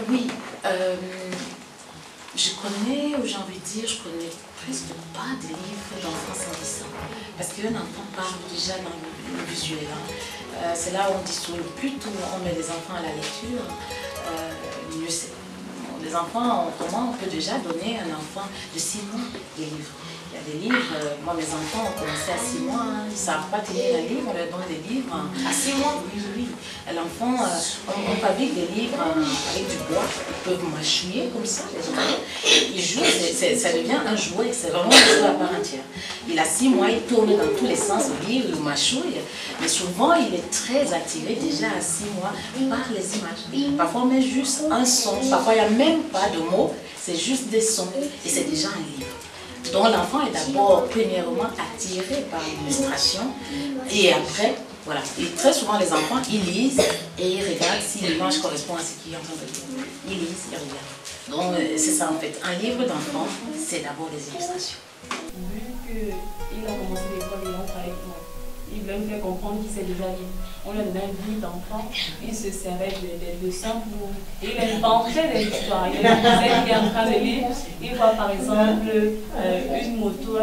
Oui, je connais, ou j'ai envie de dire, je connais presque pas de livres d'enfants sans dessin. Parce qu'un enfant parle déjà dans le visuel. C'est là où on dissout. Plus tôt on met les enfants à la lecture, mieux c'est. Les enfants, comment on peut déjà donner à un enfant de 6 mois des livres? Il y a des livres, moi mes enfants ont commencé à 6 mois, ils ne savent pas tenir un livre, on leur donne des livres. À 6 mois? Oui, oui. L'enfant, on fabrique des livres avec du bois, ils peuvent mâchouiller comme ça, les enfants. Ils jouent, ça devient un jouet, c'est vraiment un jouet à part entière. Il a 6 mois, il tourne dans tous les sens, le livre, il mâchouille, mais souvent il est très attiré déjà à 6 mois par les images. Parfois on met juste un son, parfois il n'y a même pas de mots, c'est juste des sons et c'est déjà un livre. Donc l'enfant est d'abord premièrement attiré par l'illustration et après, voilà. Et très souvent les enfants, ils lisent et ils regardent si l'image correspond à ce qu'ils sont en train de lire. Ils lisent, ils regardent. Donc c'est ça en fait, un livre d'enfant, c'est d'abord les illustrations. Vu qu'il a commencé l'école et on travaille avec moi, il veut me faire comprendre qu'il sait déjà lire. On lui a donné un livre d'enfant, il se servait des dessins pour... Il inventait des histoires. Il disait qu'il est en train de lire, il voit par exemple une moto,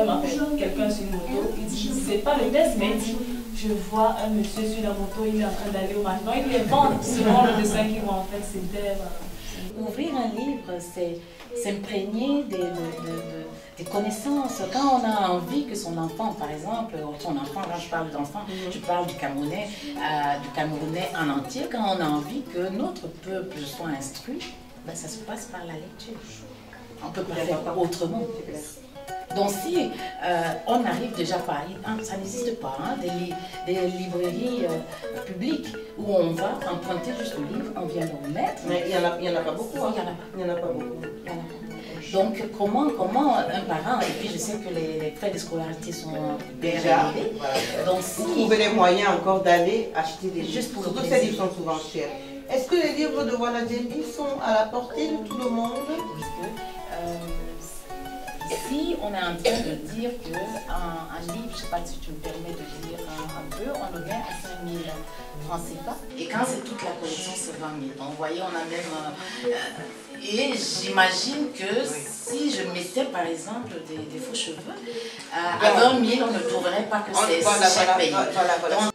quelqu'un sur une moto, il dit, c'est pas le test, mais il dit, je vois un monsieur sur la moto, il est en train d'aller au marché. Donc il invente selon le dessin qu'il voit en fait, c'était... Ouvrir un livre, c'est s'imprégner des connaissances. Quand on a envie que son enfant, par exemple, son enfant, quand je parle d'enfant, je parle du Camerounais en entier, quand on a envie que notre peuple soit instruit, ben ça se passe par la lecture. On ne peut pas faire autrement. Donc si on arrive déjà par, ça n'existe pas, hein, des librairies publiques où on va emprunter juste le livre, on vient le remettre. Mais il n'y en a pas beaucoup. Hein. Il n'y en a pas beaucoup. Donc comment un parent, et puis je sais que les frais de scolarité sont déjà élevés, voilà. Donc si vous trouvez les moyens encore d'aller acheter des livres, juste pour surtout ces livres sont souvent chers. Est-ce que les livres de Voilà Djembi sont à la portée de tout le monde? Si on est en train de dire qu'un livre, je ne sais pas si tu me permets de dire un peu, on le gagne à 5 000 francs CFA. Et quand c'est toute la collection, c'est 20 000. Donc vous voyez, on a même... et j'imagine que si je mettais par exemple des faux cheveux, à 20 000, on ne trouverait pas que c'est chaque pays. Voilà.